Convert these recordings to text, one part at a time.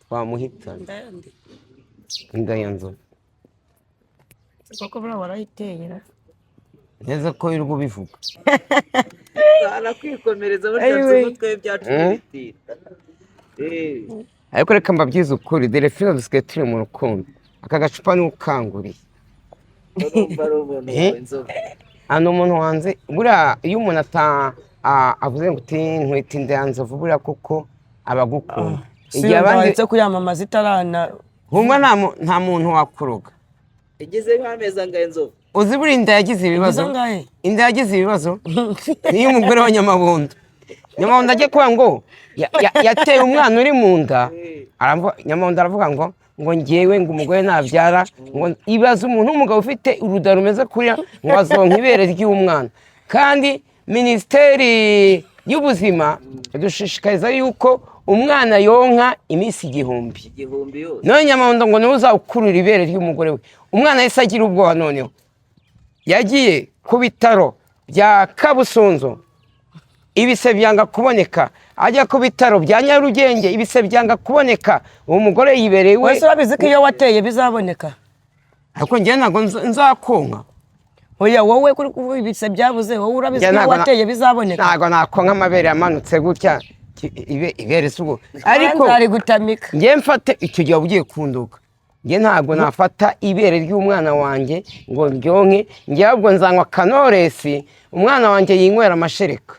twamuhita inda ya nzovu koko bura warayiteye neza ko iri kubivuga arakwikomereza burya nzovu twe byacu bitita ariko reka mbabyize ukuri Delphine dusigaye turi mu rukundo aka gacupa ni ukanguriye hano umuntu wanze buriya iyo umuntu avuze ngo uti nkwita inda ya nzovu buriya kuko abagukunda igihe abandi kuyamamaza itarana humva nta muntu wakuroga igezeho amezi angahe nzovu uzi buri inda yagize ibibazo inda yagize ibibazo niyo umugore wa Nyamabondo ajya kuvuga ngo yateye umwana uri mu nda Nyamabondo aravuga ngo ngewe ngo umugore nabyara ngo ibaze umuntu w'umugabo ufite uruda rumeze kuriya ngo azonka ibere ry'umwana kandi minisiteri y'ubuzima dushishikariza yuko umwana yonka iminsi 1000 yose none Nyamabondo ngo niwe uzawukurura ibere ry'umugore we umwana yahise agira ubwoba noneho yagiye ku bitaro bya Kabusunzu ibise byanga kuboneka ajya ku bitaro bya Nyarugenge ibise byanga kuboneka uwo mugore yibereye we wese urabizi ko iyo wateye bizaboneka ariko njye ntago nzakonka oya wowe kuri kuvuga ibise byabuze wowe urabizi ko wateye bizaboneka ntago nakonka amabere yamanutse gutya ibere sugo ariko ari gutamika njye mfate icyo gihe ugiye kunduka njye ntago nafata ibere ry'umwana wanjye ngo ryonke njye ahubwo nzanywa kanoresi umwana wanjye yinywera amashereka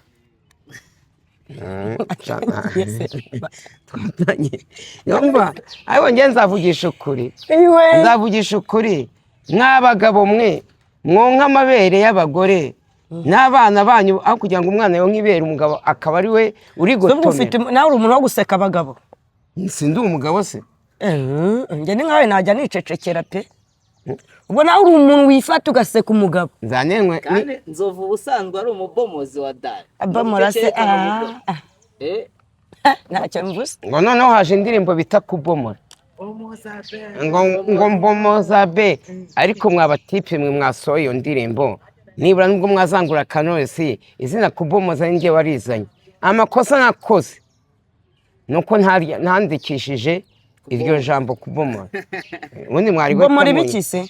yumva ariko njye nzavugisha ukuri mw'abagabo mwe mwonka amabere y'abagore n'abana banyu aho kugira ngo umwana yonke ibere umugabo akaba ari we uri gutomera nawe uri umuntu wo guseka abagabo sindi umugabo se njye ni nkawe najya nicecekera pe ubwo nawe uri umuntu wifata ugaseka umugabo nzanenwe kandi nzovu ubusanzwe ari umubomozi wa dani abomora se ntacyo mvuze ngo noneho haje indirimbo bita kubomora ngo mbomoza be ariko mwabatipe mwe mwasohoye iyo ndirimbo nibura nubwo mwazangura kanoresi izina kubomoza ninjye warizanye amakosa nakoze nuko ntandikishije iryo jambo kubomora ubundi mwari kubomora ibiki se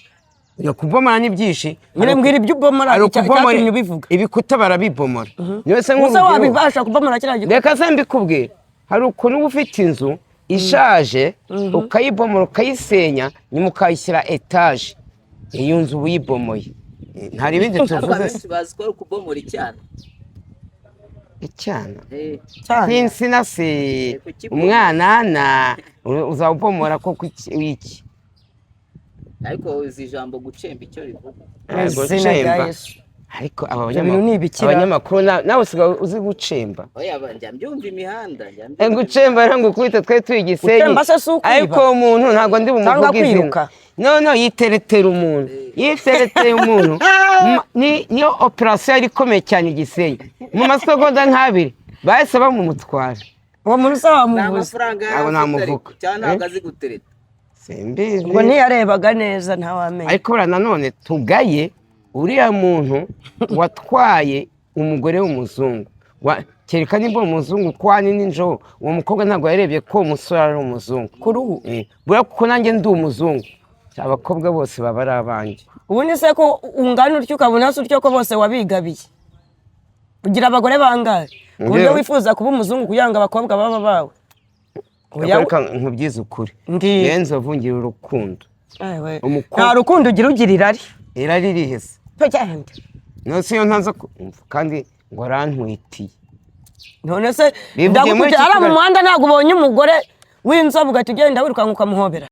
yo kubomora ni byinshi nyine mbwira ibyo ubomora icyatumye ubivuga ibikuta barabibomora niwe se wabibasha kubomora kiriya gikuta reka se mbikubwira hari ukuntu uba ufite inzu ishaje ukayibomora ukayisenya nyuma ukayishyira etaje iyo nzu uba uyibomoye hari ibindi tuvuze bazi ko ari ukubomora icyana n'insina se umwana uzawubomora koko iki ariko uzi ijambo gucemba icyo rivuga gucemba ariko abanyamakuru nawe usigaye uzi gucemba njya mbyumva imihanda gucemba ntabwo ukubita twari tuyi Gisenyi ariko uwo muntu ntabwo ndi bumuvuge izina no yiteretera umuntu niyo operasiyo yari ikomeye cyane Gisenyi mu masegonda nk'abiri bahise bamumutwara uwo muntu se wamuvuze ntabwo namuvuga cyangwa ntabwo azi gutereta simbizi ngo ntiyarebaga neza ntawamenya ariko buriya nanone tugaye uriya muntu watwaye umugore w'umuzungu kereka nimba umuzungu kwani n'injoro uwo mukobwa ntabwo yarebye ko umusore ari umuzungu kuri ubu buriya kuko nanjye ndi umuzungu abakobwa bose baba ari abanjye ubundi se ko ungana utyo ukabona se utyo ko bose wabigabiye ugira abagore bangahe ku buryo wifuza kuba umuzungu kugira ngo abakobwa baba bawe reka nkubyize ukuri njyewe nzovungira urukundo nta rukundo ugira irari irari rihese nose iyo ntaza kandi ngo arantwitiye none se ndagukurikiye ari mu muhanda ntabwo ubonye umugore w'inzobe ugahita ugenda wirukanka ukamuhobera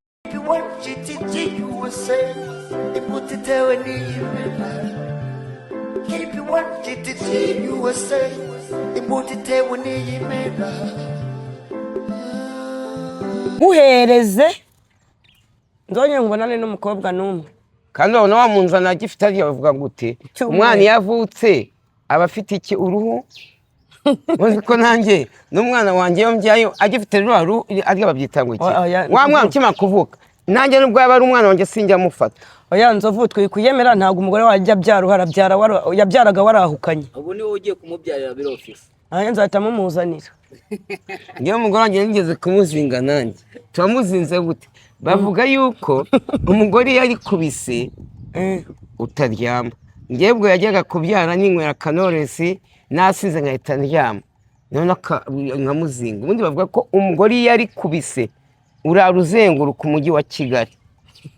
muhereze nzongere ngubonane n'umukobwa n'umwe kandi ubona wamunzana agifite ariya bavuga ngo ute umwana iyo avutse aba afite iki uruhu uzi ko nanjye n'umwana wanjye iyo mbyaye agifite ruriya ruhu arya babyita ngo iki wa mwana ukimara kuvuka nanjye nubwo yaba ari umwana wanjye sinjya amufata oya nzovu twikuyemera ntabwo umugore wajya abyara yabyaraga warahukanye ubu niwe ugiye kumubyarira biro ofisi nanjye nzahita mumuzanira. Niyo mugore wanjye nigeze kumuzinga nanjye. Turamuzinze gute? Bavuga yuko umugore iyo ari kubise utaryama. Njyebwe yajyaga kubyara ninywera Knowless nasize nkahita ndyama. None nkamuzinga. Ubundi bavuga ko umugore iyo ari kubise uraruzenguruka umujyi wa Kigali.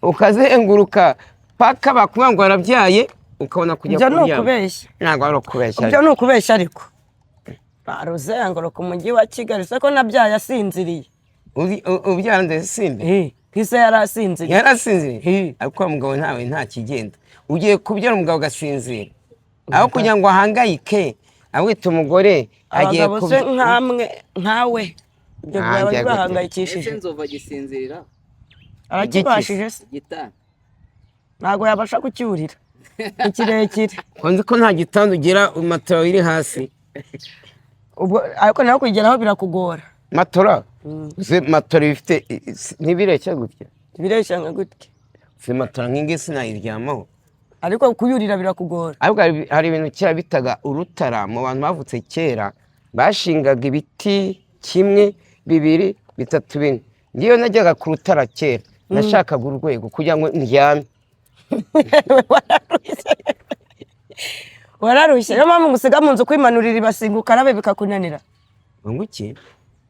Ukazenguruka paka bakubwira ngo arabyaye ukabona kujya kuryama. Ibyo ni ukubeshya. Ntabwo ari ukubeshya. Ibyo ni ukubeshya ariko. Baruzenguruka umujyi wa Kigali se ko nabyaye asinziriye. Ubyara ndasimbe. Kise yarasinziriye. Yarasinziriye. Ariko umugabo ntawe nta kigenda. Ugiye kubyara umugabo gasinzira. Aho kugira ngo ahangayike awita umugore agiye kubyara. Abagabo se nkawe. Ibyo byaba bahangayikishije. Nzova gisinzirira. Arakibashije se. Gitanda. Ntabwo yabasha kucyurira. Ikirekire. Konzi ko nta gitanda ugira matoro iri hasi. Ubwo ariko naho kugeraho birakugora. Matora? Se matora ifite ntibireshya gutya. Bireshya nka gutya. Se matora nk'ingi sinayiryamaho. Ariko kuyurira birakugora. Ariko hari ibintu kera bitaga urutara mu bantu bavutse kera bashingaga ibiti kimwe, bibiri, bitatu, bine. Ngiyo najyaga ku rutara kera nashakaga urwego kugira ngo ndyame. Wararushye. Yo mpamvu ngusiga mu nzu kwimanurira ibasinga ukarabe bikakunanira. Nguki?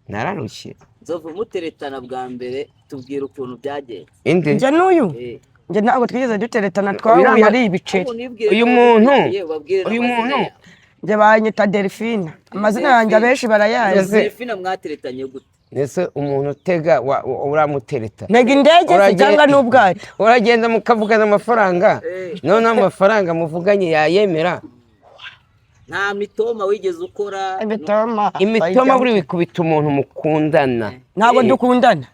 Nararushye. Nzova muteretana bwa mbere tubwira ukuntu byagenze. Inde? Njye n'uyu. Njye ntabwo twigeze duteretana twahuye ari ibiceri. Uyu muntu njye banyita Delphine. Amazina yanjye abenshi barayazi. Delphine mwateretanye gute? Nese umuntu utega uramutereta. Ntega indege cyangwa n'ubwato. Uragenda mukavugana amafaranga. None amafaranga muvuganye yayemera. Nta mitoma wigeze ukora. Imitoma buri bikubita umuntu mukundana. Ntabwo dukundana.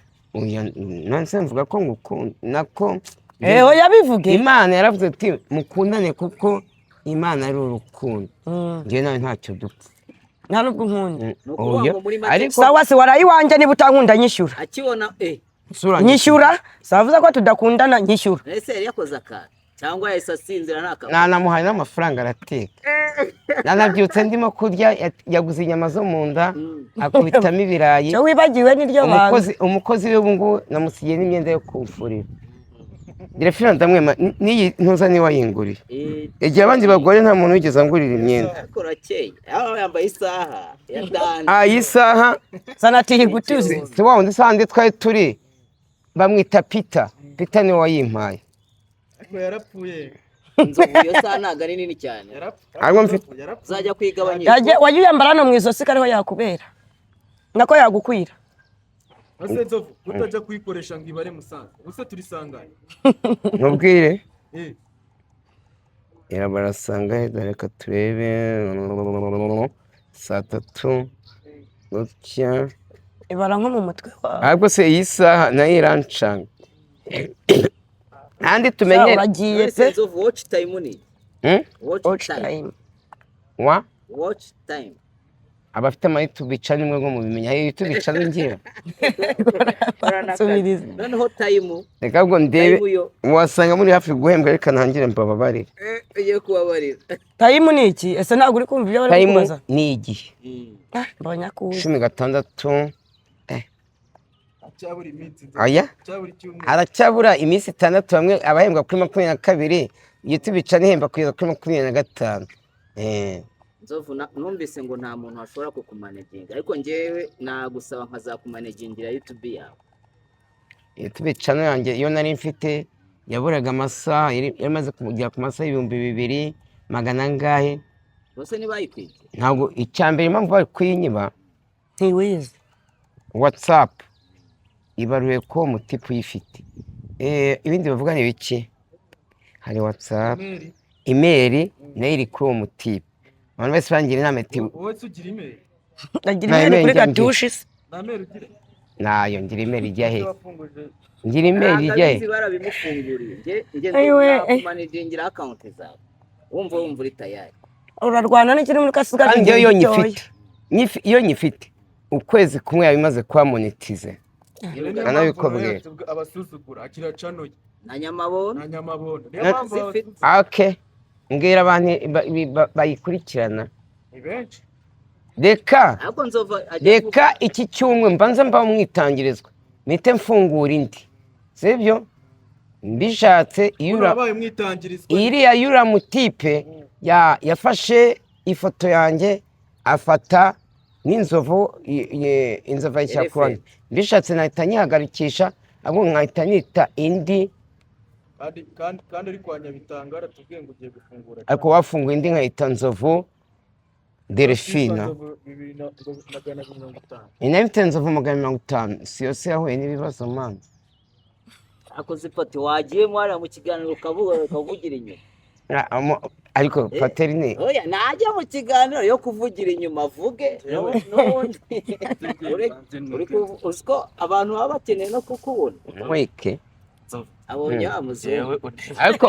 Nanse mvuga ko ngukunda nako. Oya bivuge. Imana yaravuze ati mukundane kuko Imana ari urukundo. Ngiye nawe ntacyo dupfa. Nta nubwo nkunda. Ariko sawa se warayi wanje niba utankunda nyishyura. Akibona nyishyura. Savuze ko tudakundana nyishyura. Ese yari yakoze akana cyangwa yahise asinzira naka. Nanamuhaye n'amafaranga arateka. Nanabyutse ndimo kurya yaguze inyama zo mu nda akubitamo ibirayi. Cyo wibagiwe niryo banga. Umukozi we ubungu namusigiye n'imyenda yo kumfurira. Delphine ndamwema niyi ntuza ni wayinguriye. Igihe abandi bagore nta muntu wigeze angurira imyenda. Akorakeye. Aho yambaye isaha ya dani. Isaha sanatihi gutuze. Se wa undi sande twari turi bamwita Peter. Peter ni wayimpaye. Ariko yarapfuye. Nzovu yo saha ntago ari nini cyane. Ariko mfite uzajya kwigabanyira. Wagiye yambara no mu izosi kariho yakubera. Nako yagukwira. Ase Nzovu utajya kuyikoresha ngo ibare Musanze. Ubuse turi sangaye. Ntubwire. Barasanga reka turebe 3:00 gutya. Ibara nko mu mutwe wawe. Ariko se iyi saha nayo irancanga. Andi tumenye uragiye pe. Nzovu watch time ni. Watch time. Watch time. Abafite YouTube channel mwe ngo mubimenya. YouTube channel ngira. Noneho time. Reka ubwo ndebe wasanga muri hafi guhembwa reka ntangire mbababarira. Ugiye kubabarira. Time ni iki? Ese ntabwo uri kumva ibyo bari kubaza. Ni igihe. Mbanya ku 16. Cyaburi iminsi. Aya? Aracyabura iminsi 6 bamwe abahembwa kuri 22. YouTube channel ihemba kugeza kuri 25. Nzovu numvise ngo nta muntu ashobora kukumanaginga ariko ngewe nagusaba nkazakumanagingira YouTube yawe. YouTube channel yanjye iyo nari mfite yaburaga amasaha yamaze kujya ku masaha 2200 magana ngahe. Bose ni bayikwije. Ntabwo icyambere impamvu bari kwinyiba ntiwize. WhatsApp ibaruye ko mutipu yifite. Ibindi bavuga ni biki? Hari WhatsApp, email nayo iri kuri uwo mutipu. Abantu bese bangira inama ati wowe ugira email. Nagira email kuri Gatushe. Na email ugira? Nayo ngira email ijya he? Ngira email ijya he? Barabimufunguriye. Nge kumanagingira account zawe. Wumva uri tayari. Urarwana n'ikiri muri kasuga. Kandi iyo nyifite. Iyo nyifite ukwezi kumwe yabimaze kwa monetize. Anabikobwe. Abasuzugura akira channel. Na nyamabona. Na nyamabona. Okay. Mbwira abantu bayikurikirana. Ni benshi. ariko nzova reka iki cyumwe mbanza mba umwitangirizwa mpite mfungura indi sibyo mbishatse urabaye mwitangirizwa iriya yura mutipe yafashe ifoto yanjye afata n'inzovu inzovu y'icyakuranye mbishatse nahita nyihagarikisha ahubwo nkahita nita indi kandi uri kwa Nyabitanga aratubwiye ngo ugiye gufungura ariko wafunguye indi nkahita nzovu Delphine inabite nzovu 250 si yose yahuye n'ibibazo mana akoze pati wagiye mwara mu kiganiro ukavugira inyuma ariko Paterine oya najya mu kiganiro yo kuvugira inyuma avuge n'ubundi usko abantu baba bakeneye no kukubona mweke abonye amuzeye ariko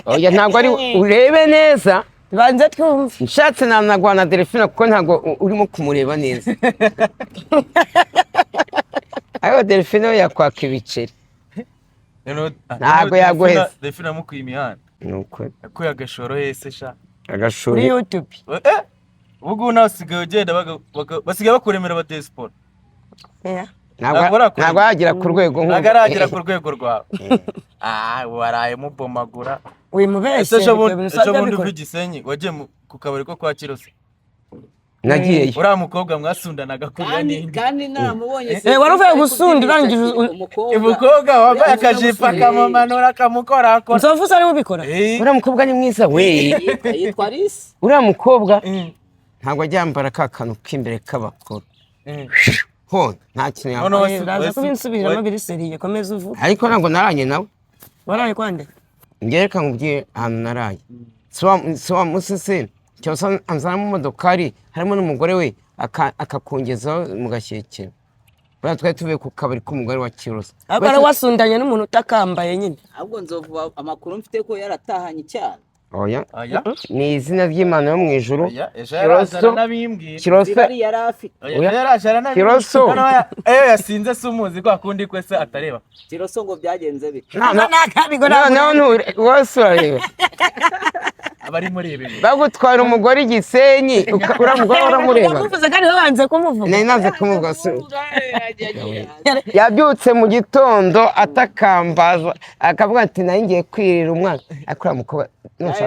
oya ntabwo ari urebe neza banze twumve nshatse nanagwana Delphine kuko ntabwo urimo kumureba neza ariko Delphine we yakwaka ibiceri ntabwo yaguheza Delphine amukuye imihanda nuko yakuye agashoro hese sha agashoro kuri YouTube ubu nawe usigaye ugenda basigaye bakuremera batesport ntabwo yagera ku rwego ntabwo aragera ku rwego rwawe waraye mubomagura wimubeshye ejo bundi uva Gisenyi wagiye ku kabari ko kwa Kirose nagiyeyo uriya mukobwa mwasundanaga kuriya n'indi kandi namubonye wari uvuye gusunda urangije umukobwa wambaye akajipo akamumanura akamukorakora nzovu se ari ubikora uriya mukobwa ni mwiza we yitwa Alice uriya mukobwa ntabwo ajya yambara ka kantu k'imbere k'abakuru ho nta kintu yambaye uraza kubinsubiramo biri seriye komeza uvuga ariko ntabwo naranye nawe waraye kwande ngereka nkubwiye ahantu naraye si wa musisi cyose anzana mu modokari harimo n'umugore we akakungezaho mu gashyekero buriya twari tuvuye ku kabari k'umugore wa Kirose ariko ari wasundanye n'umuntu utakambaye nyine ahubwo nzovu amakuru mfite ko yaratahanye cyane oya ni izina ry'Imana yo mu ijuru Kiroso yari afite Kiroso yasinze se umuzi ko akundi kwe se atareba Kiroso ngo byagenze bite noneho wose urareba abari muri ibi bagutwara umugore Igisenyi uramugore uramureba uvuze kandi babanze kumuvuga nari naze kumuvuga yabyutse mu gitondo atakambaza akavuga ati nari ngiye kwirira umwana akora mukobwa ntabwo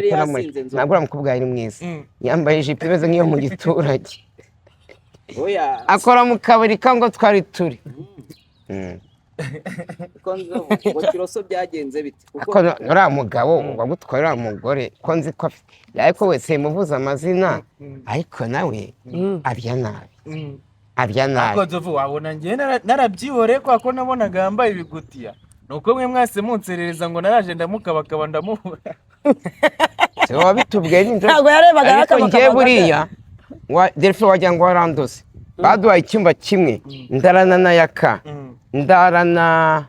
uriya mukobwa yari mwiza yambaye ijipo imeze nk'iyo mu giturage akora mu kabari kango twari turi ngo Kiroso byagenze bite kuko uriya mugabo wagutwaye uriya mugore ko nzi ko afite ariko wese muvuze amazina ariko nawe arya nabi ariko nzovu wabona njye narabyihoreye kwa ko nabonaga yambaye ibigutiya nuko mwe mwese munserereza ngo naraje ndamukabakaba ndamubura wabitubwiye ntabwo yarebaga ariko ngiye buriya Delphine wagira ngo warandose baduhaye icyumba kimwe ndarana na Yaka ndarana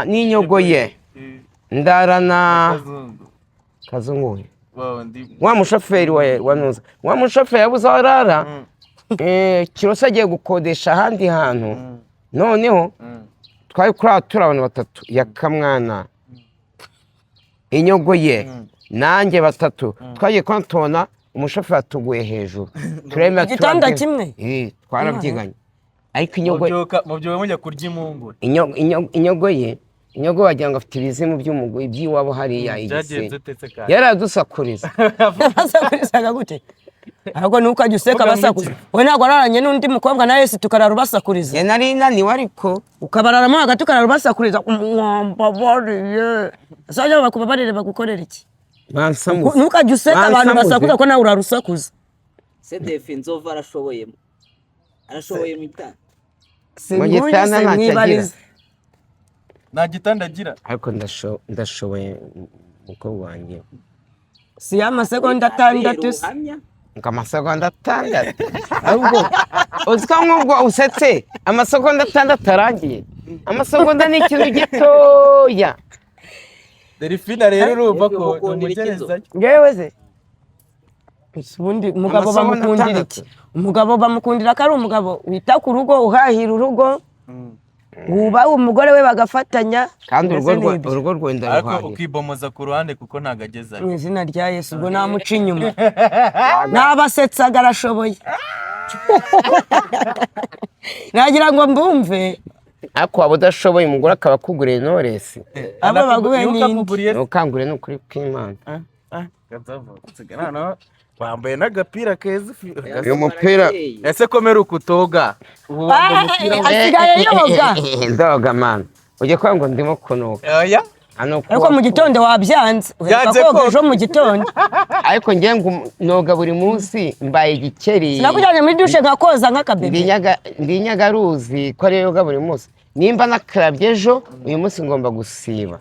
n'inyogo ye ndarana Kazungu wa mushoferi wa Nuza wa mushoferi yabuze aho arara Kirose agiye gukodesha ahandi hantu noneho twari kuri turi abantu batatu Yakamwana inyogo ye nanjye batatu twagiye tubona umushoferi atuguye hejuru turemera igitanda kimwe twarabyiganye ariko inyogo mubyo mujya kurya impungure inyogo wagira ngo afite ibizimu by'iwabo hariya Igisenyi yaradusakuriza basakurizaga gute ahubwo nuko ajya useka basakuza we ntabwo araranye n'undi mukobwa na Yesu tukarara ubasakuriza nari naniwe ariko ukabararamo hagati ukarara ubasakuriza mwambabariye azajya bakubabarire bagukorera iki nuko ajya useka abantu basakuza ko nawe urarusakuza se Delphine nzovu arashoboye mu itanga mu gitanda ntacyo nta gitanda agira ariko ndashoboye umukobwa wanjye si y'amasegonda 6 ngo amasegonda 6 ahubwo uziko nk'ubwo usetse amasegonda 6 arangiye amasegonda ni ikintu gitoya Delphine rero urumva ko umugereza ngewe se ubundi umugabo bamukundira iki umugabo bamukundira ko ari umugabo wita ku rugo uhahira urugo uba umugore we bagafatanya kandi urugo rwenda ruhahira ariko ukibomoza ku ruhande kuko ntagageza mu izina rya Yesu ubwo namuca inyuma nabasetsaga arashoboye nagira ngo mbumve ariko waba udashoboye umugore akaba akuguriye Knowless abo baguhe Yuko ninde akuguriye se? ntukangure n'ukuri kw'Imana. Gazavo, nsigaye noneho wambaye n'agapira keza uyu mupira ese komera ukutoga ubu wambaye umupira asigaye yoga ndoga man ujye kwa ngo ndimo kunuka oya ariko mu gitondo wabyanze Byanze uheruka koga koga. ejo mu gitondo ariko ngiye ngo noga buri munsi mbaye igikeri sinakujyanye muri dushe nkakoza nk'akabebe ndi Nyagaruzi ko ariyo yoga buri munsi nimba nakarabye ejo uyu munsi ngomba gusiba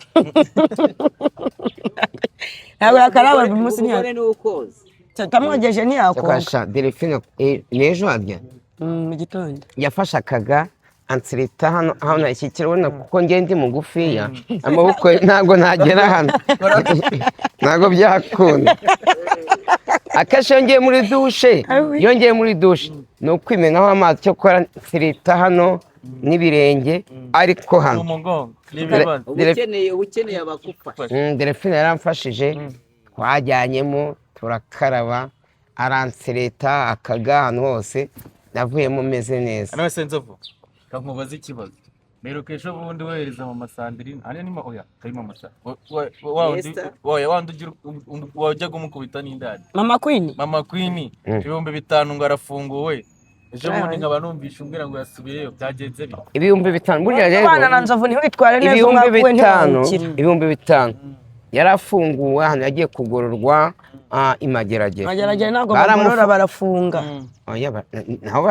ntabwo yakaraba buri munsi umugore ni ukoza tamwogeje ntiyakoga yakasha Delphine n'ejo harya mu gitondo yafashe akaga ansirita hano ishyikira ubona kuko ngiye ndi mugufiya amaboko ye ntabwo nagera hano ntabwo byakunda akenshi iyo ngiye muri dushe ni ukwimenaho amazi cyo gukora nsirita hano n'ibirenge ariko hano umugongo n'ibibazo ukeneye abagufasha Delphine yaramfashije twajyanyemo turakaraba aransirita akaga ahantu hose navuyemo meze neza nawe se Nzovu kankubaza ikibazo meruka ejo bundi wohereza mu Sandrine ane nima oya kari mu masa wandi wajyaga umukubita n'indani mama Queen 5,000 ngo arafunguwe ejo bundi nkaba numvisha umbwira ngo yasubiyeyo byagenze bite 5,000 burya rero abana na Nzovu ntiwitware neza umwakuwe ntibawukira 5,000 yarafunguwe ahantu yagiye kugororwa Imageragere ntabwo bagorora barafunga naho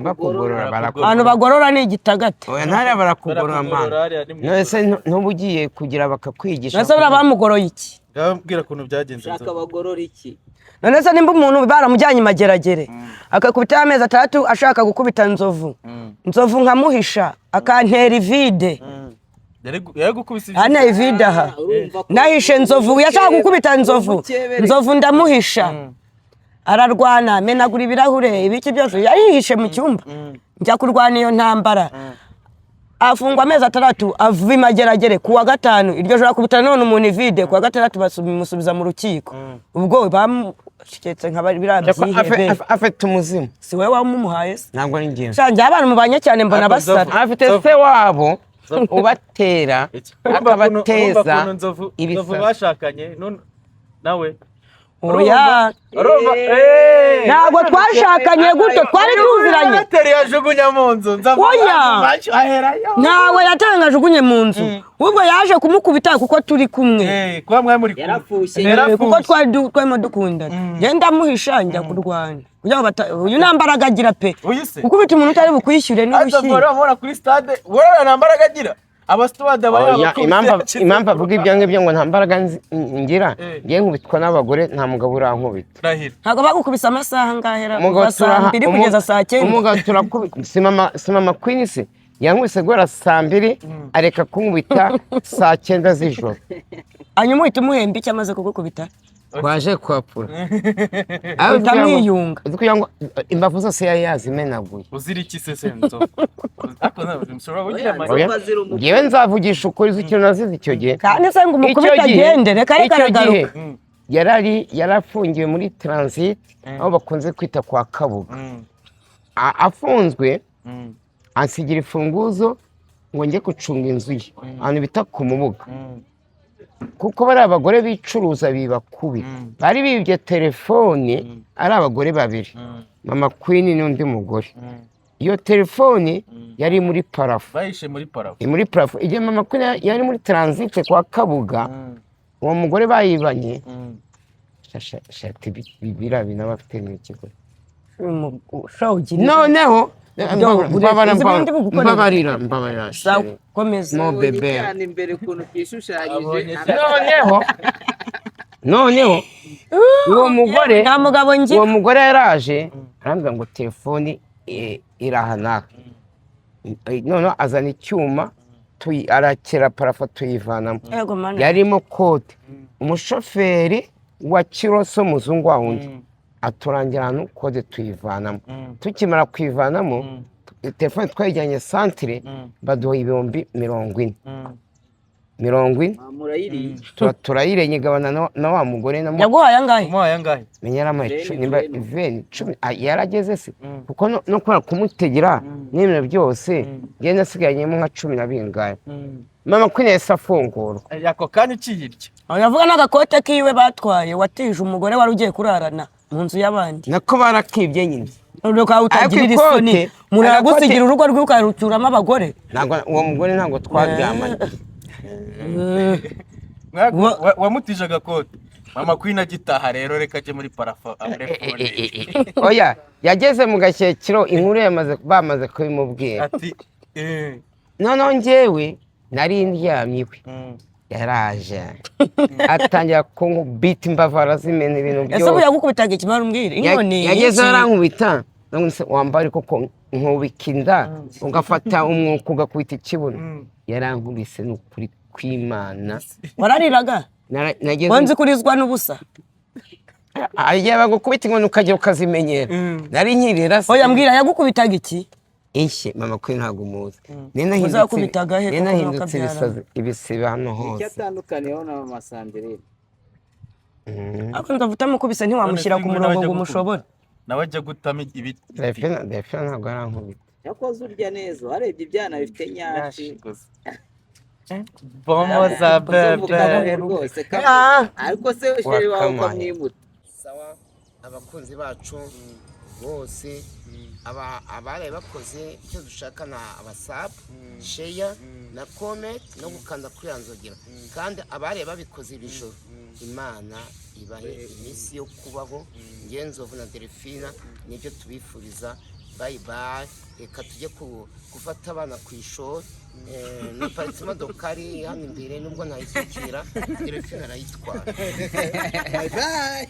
bakugorora abantu bagorora ni igitagate oya ntari barakugorora mana nose ntuba ugiye kugira bakakwigisha nose buriya bamugoroye iki ndababwira ukuntu byagenze shaka bagorora iki none se nimba umuntu baramujyanye Imageragere akakubita amezi 3 ashaka gukubita Nzovu nkamuhisha akantera ivide hano ivide aha nahishe Nzovu yashaka gukubita Nzovu ndamuhisha ararwana amenagura ibirahure ibiki byose yarihishe mu cyumba njya kurwana iyo ntambara afungwa amezi 3 ava Imageragere kuwa 5 iryo joro akubita none umuntu ivide kuwa 6 bamusubiza mu rukiko ubwo bamushiketse nka birabyihebe afite umuzimu si wewe wamumuhaye se ntabwo ari ngiye shanje abantu mubanye cyane mbona basara afite se wabo ubatera akabateza Nzovu bashakanye nawe oya ntabwo twashakanye gutyo twari tuziranye bateri yajugunya mu nzu oya ntawe yatangaje ugunye mu nzu ubwo yaje kumukubita kuko turi kumwe kuba mwari muri kuko twari dukundana ngenda muhisha njya kurwana uyu nambaraga agira pe gukubita umuntu utari bukwishyure n'ubushyire urabona kuri stade wowe nambaraga agira abastwada impamvu avuga ibyo ngibyo ngo nta mbaraga ngira ngiye nkubitwa n'abagore nta mugabo urankubita ntabwo bagukubise amasaha ngahera kuva saa 2 kugeza saa 9 umugabo turakubita si mama Queen se yankubise guhera saa 2 areka kunkubita saa 9 z'ijoro hanyuma uhita umuhemba icyo amaze kugukubita twaje kwapura utamwiyunga kugira ngo imbavu zose yari yazimenaguye uzira iki se Nzovu ngewe nzavugisha ukuri ikintu nazize icyo gihe kandi se ngo umukubita agende reka aragaruka yarafungiwe muri transit aho bakunze kwita kwa Kabuga afunzwe ansigira imfunguzo ngo njye gucunga inzu ye ahantu bita ku Mubuga kuko bari abagore bicuruza bibakubi bari bibye telefoni ari abagore babiri mama Queen n'undi mugore iyo telefoni yari muri parafo bayishe muri parafo igihe mama Queen yari muri transit kwa Kabuga uwo mugore bayibanye shati birabi n'abafite n'ikigo noneho mbabarira komeza no bebe cyane imbere kuntu kishushanyije noneho uwo mugore yaraje arambwira ngo telefoni irahanaka noneho azana icyuma arakera parafo tuyivanamo yarimo kode umushoferi wa Kiroso muzungu wa wundi aturangira ahantu kode tuyivanamo tukimara kuyivanamo telefone twayijyanye santire baduha 40,000 40. murayiriye turayire nyigabana na wa mugore na yaguhaye angahe umuhaye angahe menyera amacu nimba iveni 10 yarageze se kuko no kwara kumutegera n'ibintu byose ngiye nasiganyemo nka 10 na bingahe mama Queen yese afungura yako kandi ukiyirya yavuga n'agakote kiwe batwaye watije umugore wari ugiye kurarana mu nzu y'abandi nako barakibye nyine uruka utagirira isoni muragusigira urugo rwe ukarucyuramo abagore ntabwo uwo mugore ntabwo twaryamanye wamutije agakote mama Queen agitaha rero reka aje muri parafa oya yageze mu gashyekiro inkuru bamaze kubimubwira ati noneho njyewe nari ndyamye iwe yaraje atangira kunkubita imbavu arazimena ibintu byose ese yagukubitaga ikimara umbwira inkoni yageze arankubita wambara koko nkubika inda ugafata umwuka ugakubita ikibuno yarankubise n'ukuri kw'Imana warariraga wanze kurizwa n'ubusa agiye bagukubita inkoni ukagira ukazimenyera nari nkirira oya mbwira yagukubitaga iki Inshe mama Queen ntabwo umuzi nahindutse ibisibe hano hose icyatandukaniyeho na mama Sandrine ako ndavuta mukubise ntiwamushyira ku murongo ngo umushobore nawe ajya gutama ibiti Defina ntabwo arankubita yakoze urya neza warebye ibyana bifite nyashi bomo za bebe rwose ariko se sheri wawe ukamwimuta sawa abakunzi bacu bose abari bakoze icyo dushaka na abasab share na comment no gukanda kuri yanzogera kandi abari babikoze ibijoro Imana ibahe iminsi yo kubaho Ngenzovu na Delphine nibyo tubifuriza bye bye reka tujye gufata abana ku ishuri na paritse imodokari hano imbere nubwo nayisukira Delphine arayitwara bye bye